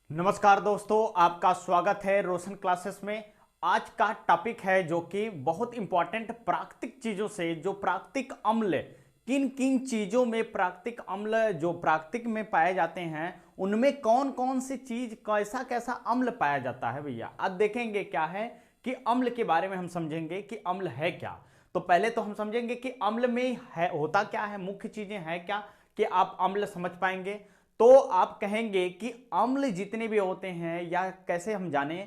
नमस्कार दोस्तों, आपका स्वागत है रोशन क्लासेस में। आज का टॉपिक है जो कि बहुत इंपॉर्टेंट प्राकृतिक चीजों से जो प्राकृतिक अम्ल किन किन चीजों में प्राकृतिक अम्ल जो प्राकृतिक में पाए जाते हैं उनमें कौन कौन सी चीज कैसा कैसा अम्ल पाया जाता है। भैया आज देखेंगे क्या है कि अम्ल के बारे में हम समझेंगे कि अम्ल है क्या। तो पहले तो हम समझेंगे कि अम्ल में है होता क्या है, मुख्य चीजें हैं क्या कि आप अम्ल समझ पाएंगे। तो आप कहेंगे कि अम्ल जितने भी होते हैं या कैसे हम जाने,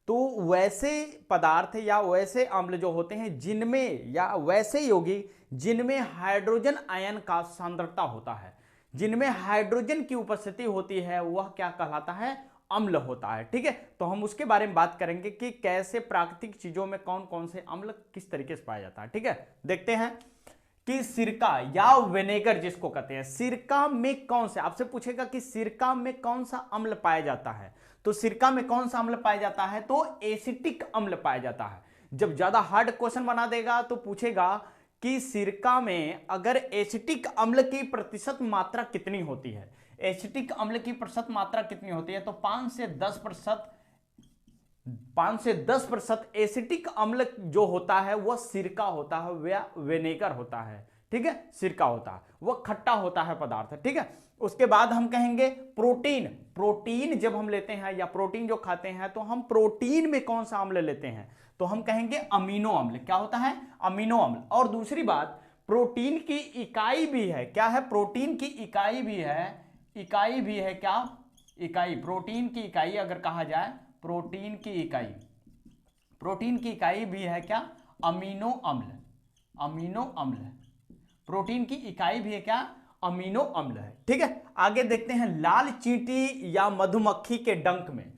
तो वैसे पदार्थ या वैसे अम्ल जो होते हैं जिनमें या वैसे यौगिक जिनमें हाइड्रोजन आयन का सांद्रता होता है, जिनमें हाइड्रोजन की उपस्थिति होती है, वह क्या कहलाता है, अम्ल होता है। ठीक है, तो हम उसके बारे में बात करेंगे कि कैसे प्राकृतिक चीजों में कौन कौन से अम्ल किस तरीके से पाया जाता है। ठीक है, देखते हैं कि सिरका या विनेगर जिसको कहते हैं, सिरका में कौन से, आपसे पूछेगा कि सिरका में कौन सा अम्ल पाया जाता है, तो सिरका में कौन सा अम्ल पाया जाता है, तो एसिटिक अम्ल पाया जाता है। जब ज्यादा हार्ड क्वेश्चन बना देगा तो पूछेगा कि सिरका में अगर एसिटिक अम्ल की प्रतिशत मात्रा कितनी होती है, एसिटिक अम्ल की प्रतिशत मात्रा कितनी होती है, तो 5 से 10% एसिटिक अम्ल जो होता है वह सिरका होता है या विनेगर होता है। ठीक है, सिरका होता है, वह खट्टा होता है पदार्थ। ठीक है, उसके बाद हम कहेंगे प्रोटीन। प्रोटीन जब हम लेते हैं या प्रोटीन जो खाते हैं तो हम प्रोटीन में कौन सा अम्ल लेते हैं, तो हम कहेंगे अमीनो अम्ल। क्या होता है, अमीनो अम्ल। और दूसरी बात, प्रोटीन की इकाई भी है, क्या है, प्रोटीन की इकाई भी है, इकाई भी है क्या, इकाई, प्रोटीन की इकाई अगर कहा जाए, प्रोटीन की इकाई, प्रोटीन की इकाई भी है क्या, अमीनो अम्ल, अमीनो अम्ल। प्रोटीन की इकाई भी है क्या, अमीनो अम्ल है। ठीक है, आगे देखते हैं लाल चींटी या मधुमक्खी के डंक में,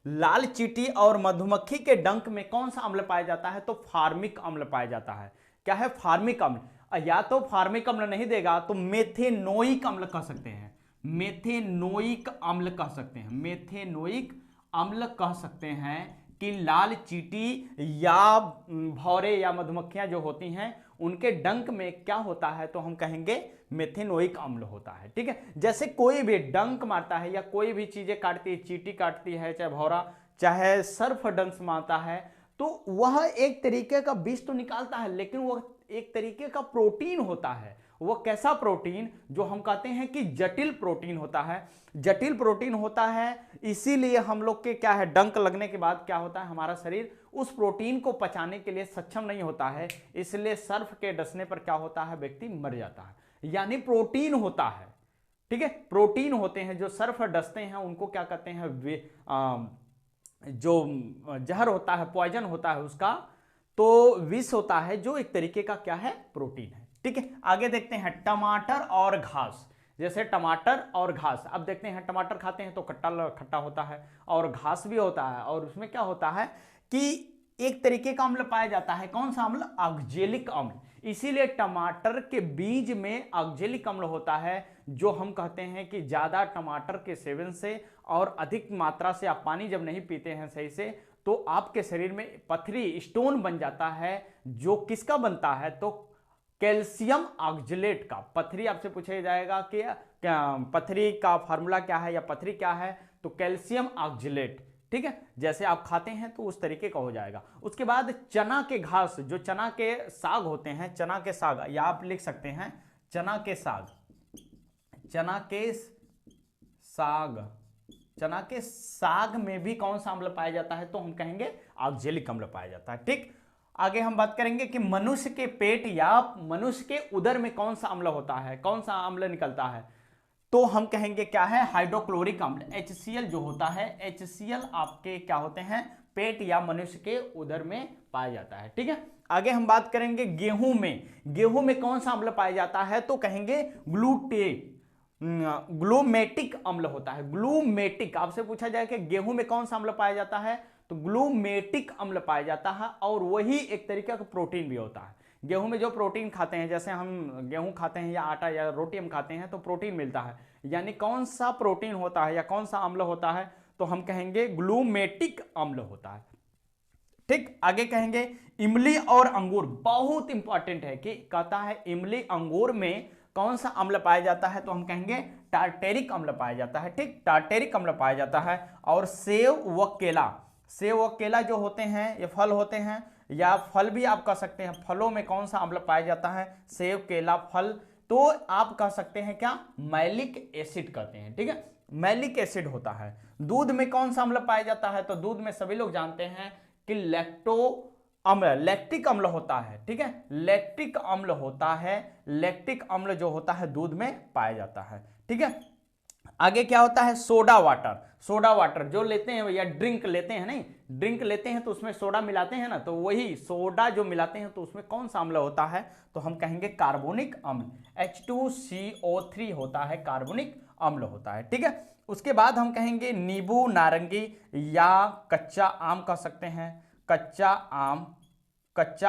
लाल चींटी और मधुमक्खी के डंक में कौन सा अम्ल पाया जाता है, तो फार्मिक अम्ल पाया जाता है। क्या है, फार्मिक अम्ल। या तो फार्मिक अम्ल नहीं देगा तो मेथेनोइक अम्ल कह सकते हैं, मेथेनोइक अम्ल कह सकते हैं, मेथेनोइक अम्ल कह सकते हैं कि लाल चींटी या भौरे या मधुमक्खियां जो होती हैं उनके डंक में क्या होता है, तो हम कहेंगे मेथेनोइक अम्ल होता है। ठीक है, जैसे कोई भी डंक मारता है या कोई भी चीजें काटती है, चींटी काटती है, चाहे भौरा, चाहे सर्फ डंक मारता है, तो वह एक तरीके का विष तो निकालता है लेकिन वह एक तरीके का प्रोटीन होता है। वह कैसा प्रोटीन, जो हम कहते हैं कि जटिल प्रोटीन होता है, जटिल प्रोटीन होता है। इसीलिए हम लोग के क्या है, डंक लगने के बाद क्या होता है, हमारा शरीर उस प्रोटीन को पचाने के लिए सक्षम नहीं होता है, इसलिए सर्फ के डसने पर क्या होता है, व्यक्ति मर जाता है। यानी प्रोटीन होता है। ठीक है, प्रोटीन होते हैं जो सर्फ डसते हैं उनको क्या कहते हैं, जो जहर होता है, पॉइजन होता है उसका, तो विष होता है जो एक तरीके का क्या है, प्रोटीन है। ठीक है, आगे देखते हैं टमाटर और घास। जैसे टमाटर और घास, अब देखते हैं टमाटर खाते हैं तो खट्टा खट्टा होता है और घास भी होता है, और उसमें क्या होता है कि एक तरीके का अम्ल पाया जाता है, कौन सा अम्ल, ऑक्जेलिक अम्ल। इसीलिए टमाटर के बीज में ऑक्जेलिक अम्ल होता है, जो हम कहते हैं कि ज्यादा टमाटर के सेवन से और अधिक मात्रा से आप पानी जब नहीं पीते हैं सही से, तो आपके शरीर में पथरी, स्टोन बन जाता है, जो किसका बनता है, तो कैल्शियम ऑक्जेलेट का। पथरी आपसे पूछा जाएगा कि क्या पथरी का फार्मूला क्या है या पथरी क्या है, तो कैल्शियम ऑक्जेलेट। ठीक है, जैसे आप खाते हैं तो उस तरीके का हो जाएगा। उसके बाद चना के घास, जो चना के साग होते हैं, चना के साग, या आप लिख सकते हैं चना के साग, चना के साग, चना के साग में भी कौन सा अम्ल पाया जाता है, तो हम कहेंगे ऑक्जेलिक अम्ल पाया जाता है। ठीक, आगे हम बात करेंगे कि मनुष्य के पेट या मनुष्य के उदर में कौन सा अम्ल होता है, कौन सा अम्ल निकलता है, तो हम कहेंगे क्या है, हाइड्रोक्लोरिक अम्ल, HCl जो होता है, HCl आपके क्या होते हैं, पेट या मनुष्य के उदर में पाया जाता है। ठीक है, आगे हम बात करेंगे गेहूं में, गेहूं में कौन सा अम्ल पाया जाता है, तो कहेंगे ग्लूमेटिक अम्ल होता है। ग्लूमेटिक, आपसे पूछा जाए कि गेहूं में कौन सा अम्ल पाया जाता है, तो ग्लूमेटिक अम्ल पाया जाता है, और वही एक तरीके का प्रोटीन भी होता है। गेहूं में जो प्रोटीन खाते हैं, जैसे हम गेहूं खाते हैं या आटा या रोटी हम खाते हैं तो प्रोटीन मिलता है, यानी कौन सा प्रोटीन होता है या कौन सा अम्ल होता है, तो हम कहेंगे ग्लूमेटिक अम्ल होता है। ठीक, आगे कहेंगे इमली और अंगूर, बहुत इंपॉर्टेंट है कि कहता है इमली अंगूर में कौन सा अम्ल पाया जाता है, तो हम कहेंगे टार्टेरिक अम्ल पाया जाता है। ठीक, टार्टेरिक अम्ल पाया जाता है। और सेव व केला जो होते हैं, ये फल होते हैं, या फल भी आप कह सकते हैं। फलों में कौन सा अम्ल पाया जाता है, सेव, केला, फल, तो आप कह सकते हैं क्या, मैलिक एसिड कहते हैं। ठीक है, मैलिक एसिड होता है। दूध में कौन सा अम्ल पाया जाता है, तो दूध में सभी लोग जानते हैं कि लैक्टिक अम्ल होता है। ठीक है, लैक्टिक अम्ल होता है। लैक्टिक अम्ल जो होता है दूध में पाया जाता है। ठीक है, आगे क्या होता है, सोडा वाटर जो लेते हैं या ड्रिंक लेते हैं, नहीं ड्रिंक लेते हैं तो उसमें सोडा मिलाते हैं ना, तो वही सोडा जो मिलाते हैं तो उसमें कौन सा अम्ल होता है, तो हम कहेंगे कार्बोनिक अम्ल। H2CO3 होता है, कार्बोनिक अम्ल होता है। ठीक है, उसके बाद हम कहेंगे नींबू, नारंगी या कच्चा आम कह सकते हैं। कच्चा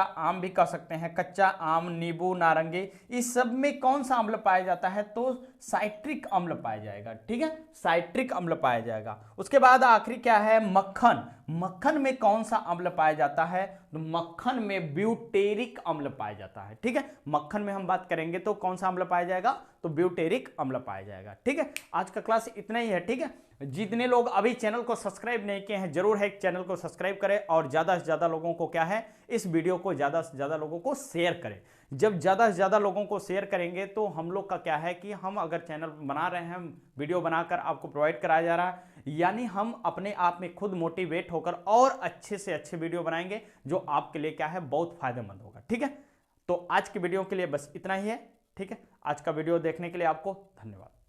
आम भी कह सकते हैं। कच्चा आम, नींबू, नारंगी, इस सब में कौन सा अम्ल पाया जाता है, तो साइट्रिक अम्ल पाया जाएगा। ठीक है, साइट्रिक अम्ल पाया जाएगा। उसके बाद आखिरी क्या है, मक्खन में कौन सा अम्ल पाया जाता है, तो मक्खन में ब्यूटेरिक अम्ल पाया जाता है। ठीक है, मक्खन में हम बात करेंगे तो कौन सा अम्ल पाया जाएगा, तो ब्यूटेरिक अम्ल पाया जाएगा। ठीक है, आज का क्लास इतना ही है। ठीक है, जितने लोग अभी चैनल को सब्सक्राइब नहीं किए हैं, जरूर है चैनल को सब्सक्राइब करें और ज्यादा से ज्यादा लोगों को क्या है, इस वीडियो को ज्यादा से ज्यादा लोगों को शेयर करें। जब ज्यादा से ज्यादा लोगों को शेयर करेंगे तो हम लोग का क्या है कि हम अगर चैनल बना रहे हैं, वीडियो बनाकर आपको प्रोवाइड कराया जा रहा है, यानी हम अपने आप में खुद मोटिवेट होकर और अच्छे से अच्छे वीडियो बनाएंगे जो आपके लिए क्या है, बहुत फायदेमंद होगा। ठीक है, तो आज की वीडियो के लिए बस इतना ही है। ठीक है, आज का वीडियो देखने के लिए आपको धन्यवाद।